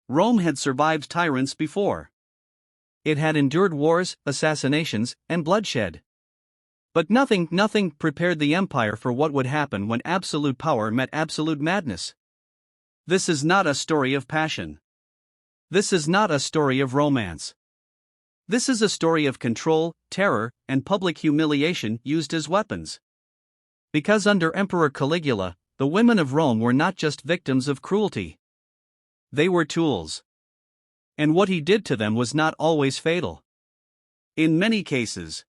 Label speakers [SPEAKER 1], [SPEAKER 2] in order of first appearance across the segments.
[SPEAKER 1] Rome had survived tyrants before. It had endured wars, assassinations, and bloodshed. But nothing prepared the empire for what would happen when absolute power met absolute madness. This is not a story of passion. This is not a story of romance. This is a story of control, terror, and public humiliation used as weapons. Because under Emperor Caligula, the women of Rome were not just victims of cruelty. They were tools. And what he did to them was not always fatal. In many cases,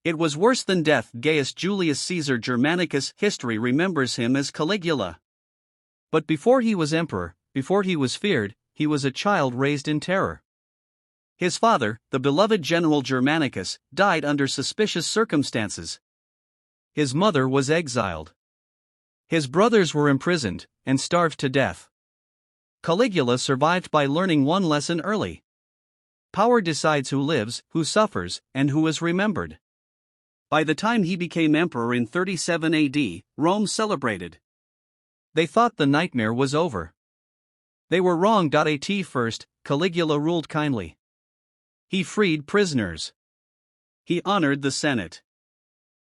[SPEAKER 1] it was worse than death. Gaius Julius Caesar Germanicus history remembers him as Caligula. But before he was emperor, before he was feared, he was a child raised in terror. His father, the beloved general Germanicus, died under suspicious circumstances. His mother was exiled. His brothers were imprisoned and starved to death. Caligula survived by learning one lesson early. Power decides who lives, who suffers, and who is remembered. By the time he became emperor in 37 AD, Rome celebrated. They thought the nightmare was over. They were wrong. At first, Caligula ruled kindly. He freed prisoners. He honored the Senate.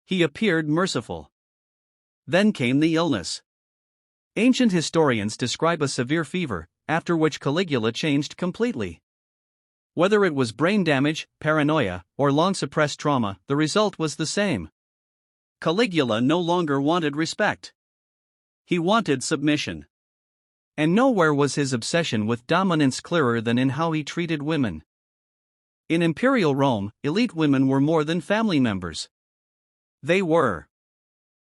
[SPEAKER 1] He appeared merciful. Then came the illness. Ancient historians describe a severe fever, after which Caligula changed completely. Whether it was brain damage, paranoia, or long-suppressed trauma, the result was the same. Caligula no longer wanted respect. He wanted submission. And nowhere was his obsession with dominance clearer than in how he treated women. In imperial Rome, elite women were more than family members. They were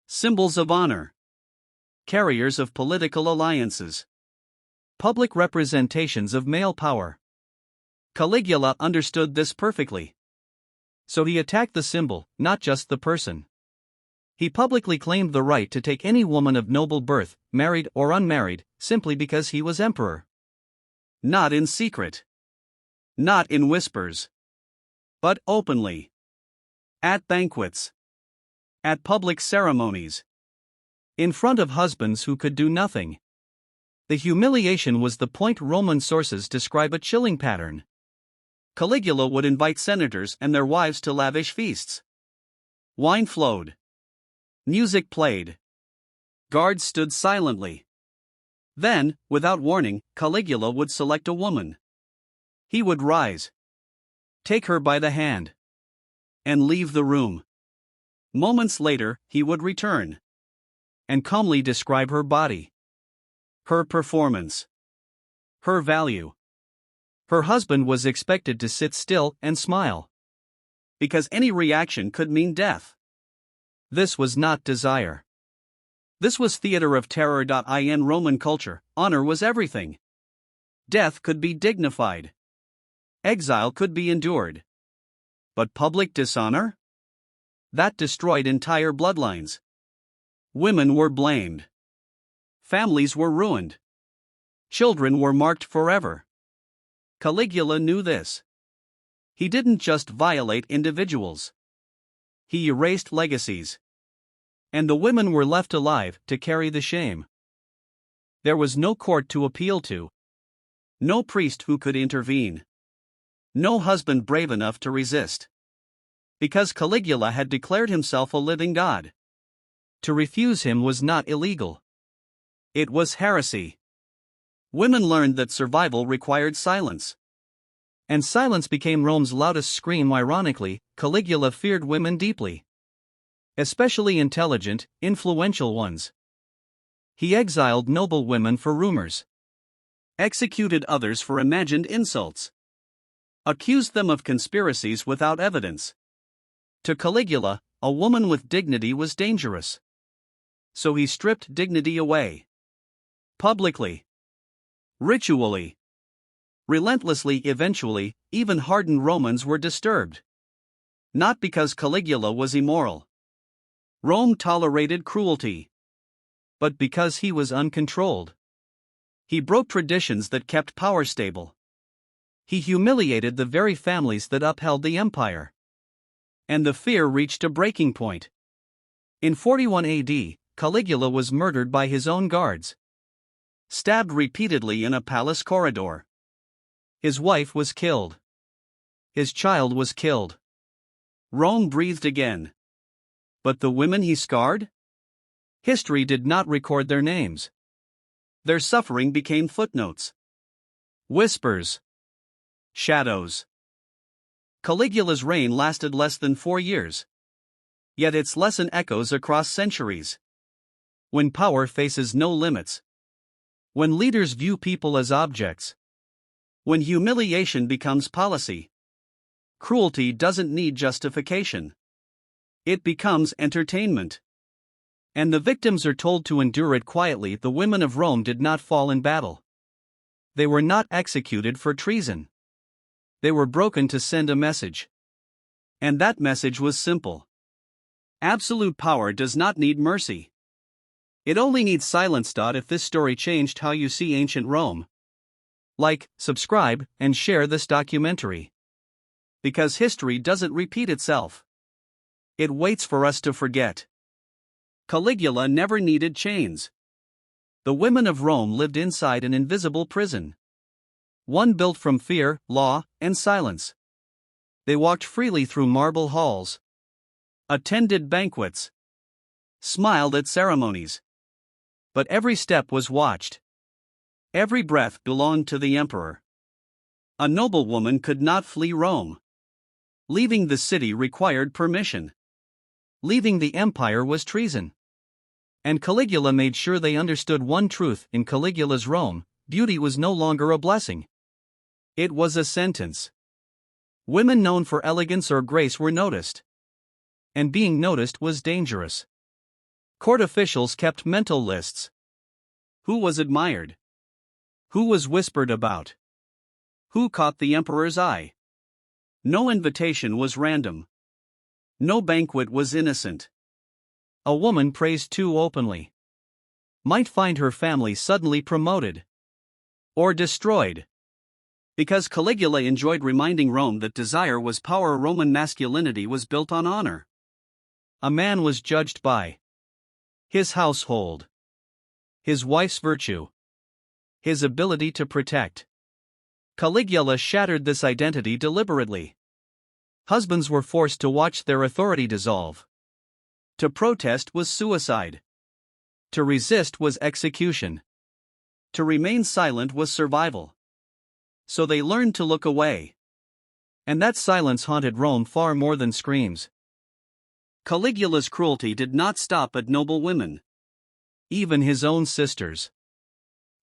[SPEAKER 1] symbols of honor, carriers of political alliances, public representations of male power. Caligula understood this perfectly. So he attacked the symbol, not just the person. He publicly claimed the right to take any woman of noble birth, married or unmarried, simply because he was emperor. Not in secret. Not in whispers. But openly. At banquets. At public ceremonies. In front of husbands who could do nothing. The humiliation was the point. Roman sources describe a chilling pattern. Caligula would invite senators and their wives to lavish feasts. Wine flowed. Music played. Guards stood silently. Then, without warning, Caligula would select a woman. He would rise, take her by the hand, and leave the room. Moments later, he would return and calmly describe her body, her performance, her value. Her husband was expected to sit still and smile, because any reaction could mean death. This was not desire. This was theater of terror. In Roman culture, honor was everything. Death could be dignified. Exile could be endured. But public dishonor? That destroyed entire bloodlines. Women were blamed. Families were ruined. Children were marked forever. Caligula knew this. He didn't just violate individuals. He erased legacies. And the women were left alive to carry the shame. There was no court to appeal to. No priest who could intervene. No husband brave enough to resist. Because Caligula had declared himself a living god. To refuse him was not illegal. It was heresy. Women learned that survival required silence. And silence became Rome's loudest scream. Ironically, Caligula feared women deeply. Especially intelligent, influential ones. He exiled noble women for rumors. Executed others for imagined insults. Accused them of conspiracies without evidence. To Caligula, a woman with dignity was dangerous. So he stripped dignity away. Publicly. Ritually. Relentlessly. Eventually, even hardened Romans were disturbed. Not because Caligula was immoral. Rome tolerated cruelty. But because he was uncontrolled. He broke traditions that kept power stable. He humiliated the very families that upheld the empire. And the fear reached a breaking point. In 41 AD, Caligula was murdered by his own guards. stabbed repeatedly in a palace corridor. His wife was killed. His child was killed. Rome breathed again. But the women he scarred? History did not record their names. Their suffering became footnotes. Whispers. Shadows. Caligula's reign lasted less than 4 years. Yet its lesson echoes across centuries. When power faces no limits. When leaders view people as objects. When humiliation becomes policy. Cruelty doesn't need justification. It becomes entertainment. And the victims are told to endure it quietly. The women of Rome did not fall in battle. They were not executed for treason. They were broken to send a message. And that message was simple. Absolute power does not need mercy. It only needs silence. If this story changed how you see ancient Rome, like, subscribe, and share this documentary. Because history doesn't repeat itself. It waits for us to forget. Caligula never needed chains. The women of Rome lived inside an invisible prison. One built from fear, law, and silence. They walked freely through marble halls. Attended banquets. Smiled at ceremonies. But every step was watched. Every breath belonged to the emperor. A noblewoman could not flee Rome. Leaving the city required permission. Leaving the empire was treason. And Caligula made sure they understood one truth: in Caligula's Rome, beauty was no longer a blessing. It was a sentence. Women known for elegance or grace were noticed. And being noticed was dangerous. Court officials kept mental lists. Who was admired? Who was whispered about? Who caught the emperor's eye? No invitation was random. No banquet was innocent. A woman praised too openly might find her family suddenly promoted or destroyed. Because Caligula enjoyed reminding Rome that desire was power, Roman masculinity was built on honor. A man was judged by his household, his wife's virtue, his ability to protect. Caligula shattered this identity deliberately. Husbands were forced to watch their authority dissolve. To protest was suicide. To resist was execution. To remain silent was survival. So they learned to look away. And that silence haunted Rome far more than screams. Caligula's cruelty did not stop at noble women. Even his own sisters,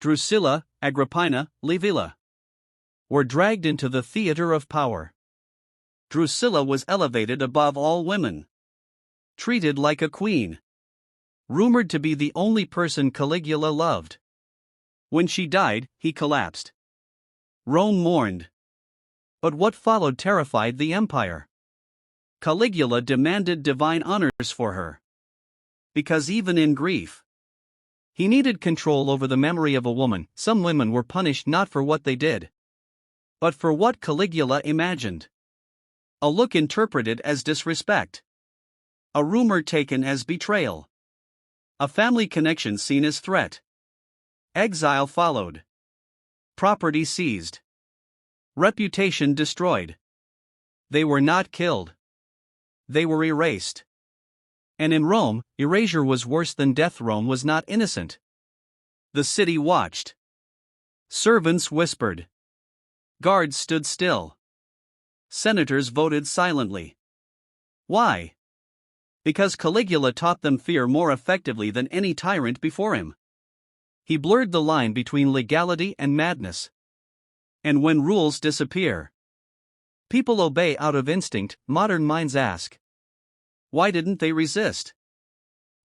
[SPEAKER 1] Drusilla, Agrippina, Livilla, were dragged into the theater of power. Drusilla was elevated above all women. Treated like a queen. Rumored to be the only person Caligula loved. When she died, he collapsed. Rome mourned. But what followed terrified the empire. Caligula demanded divine honors for her. Because even in grief, he needed control over the memory of a woman. Some women were punished not for what they did, but for what Caligula imagined. A look interpreted as disrespect. A rumor taken as betrayal. A family connection seen as threat. Exile followed. Property seized. Reputation destroyed. They were not killed. They were erased. And in Rome, erasure was worse than death. Rome was not innocent. The city watched. Servants whispered. Guards stood still. Senators voted silently. Why? Because Caligula taught them fear more effectively than any tyrant before him. He blurred the line between legality and madness. And when rules disappear, people obey out of instinct. Modern minds ask, why didn't they resist?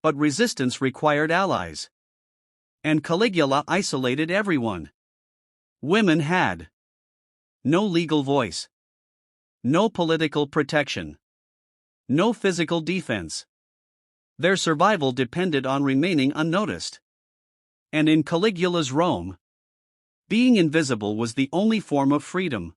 [SPEAKER 1] But resistance required allies. And Caligula isolated everyone. Women had no legal voice, no political protection, no physical defense. Their survival depended on remaining unnoticed. And in Caligula's Rome, being invisible was the only form of freedom.